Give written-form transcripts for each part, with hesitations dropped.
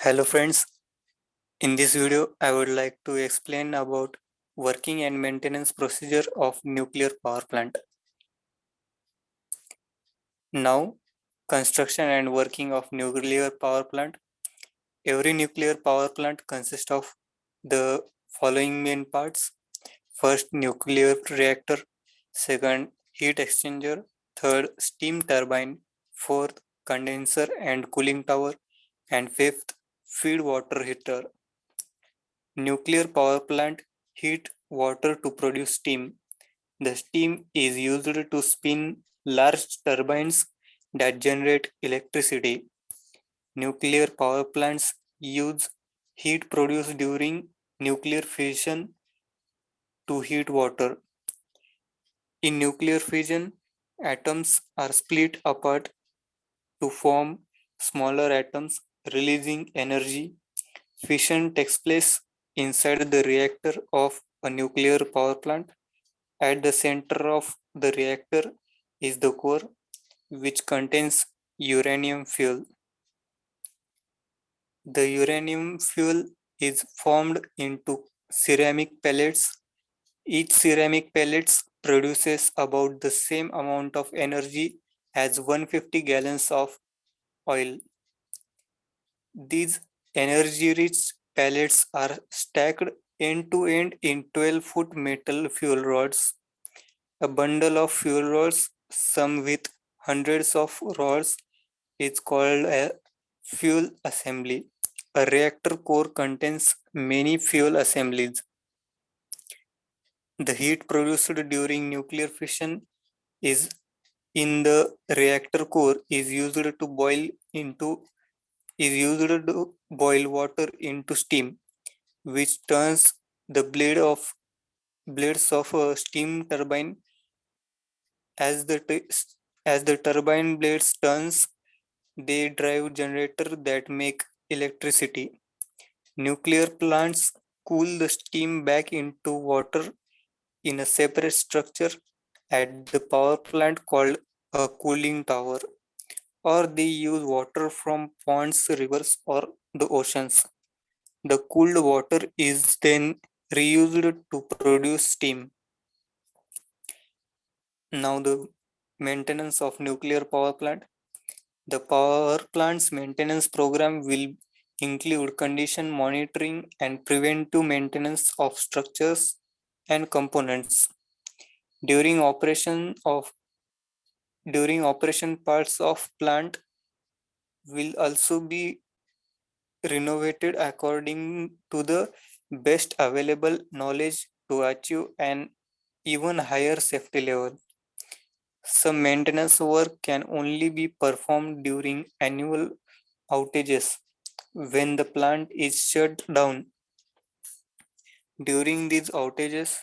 Hello friends, in this video I would like to explain about working and maintenance procedure of nuclear power plant. Now, construction and working of nuclear power plant. Every nuclear power plant consists of the following main parts. First, nuclear reactor. Second, heat exchanger. Third, steam turbine. Fourth, condenser and cooling tower. And fifth, feed water heater. Nuclear power plant heat water to produce steam. The steam is used to spin large turbines that generate electricity. Nuclear power plants use heat produced during nuclear fission to heat water. In nuclear fission, atoms are split apart to form smaller atoms, releasing energy. Fission takes place inside the reactor of a nuclear power plant. At the center of the reactor is the core, which contains uranium fuel. The uranium fuel is formed into ceramic pellets. Each ceramic pellets produces about the same amount of energy as 150 gallons of oil. These energy-rich pellets are stacked end to end in 12-foot metal fuel rods. A bundle of fuel rods, some with hundreds of rods, is called a fuel assembly. A reactor core contains many fuel assemblies. The heat produced during nuclear fission is in the reactor core is used to boil water into steam, which turns the blades of a steam turbine. As the turbine blades turns, they drive generator that make electricity. Nuclear plants cool the steam back into water in a separate structure at the power plant called a cooling tower, or they use water from ponds, rivers, or the oceans. The cooled water is then reused to produce steam. Now, the maintenance of nuclear power plant. The power plant's maintenance program will include condition monitoring and preventive maintenance of structures and components. During operation of during operation, parts of plant will also be renovated according to the best available knowledge to achieve an even higher safety level. Some maintenance work can only be performed during annual outages when the plant is shut down. During these outages,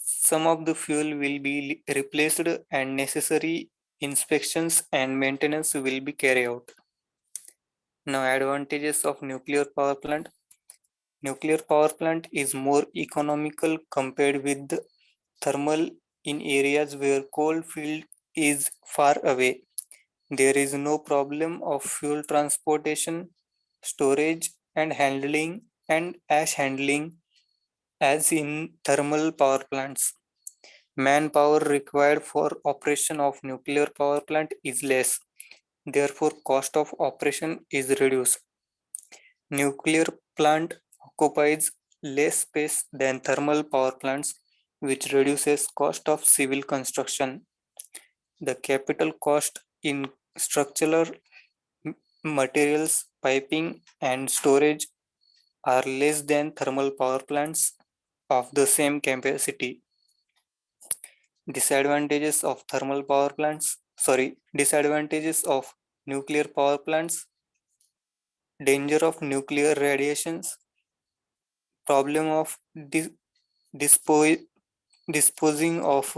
some of the fuel will be replaced and necessary inspections and maintenance will be carried out. Now, advantages of nuclear power plant. Nuclear power plant is more economical compared with the thermal in areas where coal field is far away. There is no problem of fuel transportation, storage and handling and ash handling as in thermal power plants. Manpower required for operation of nuclear power plant is less. Therefore, cost of operation is reduced. Nuclear plant occupies less space than thermal power plants, which reduces cost of civil construction. The capital cost in structural materials, piping, and storage are less than thermal power plants of the same capacity. Disadvantages of nuclear power plants: danger of nuclear radiations, problem of dispo- disposing of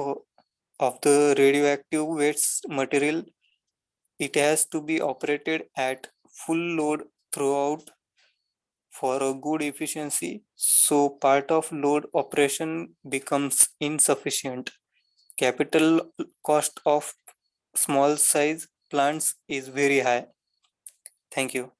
the radioactive waste material. It has to be operated at full load throughout for a good efficiency, so part of load operation becomes insufficient. Capital cost of small size plants is very high. Thank you.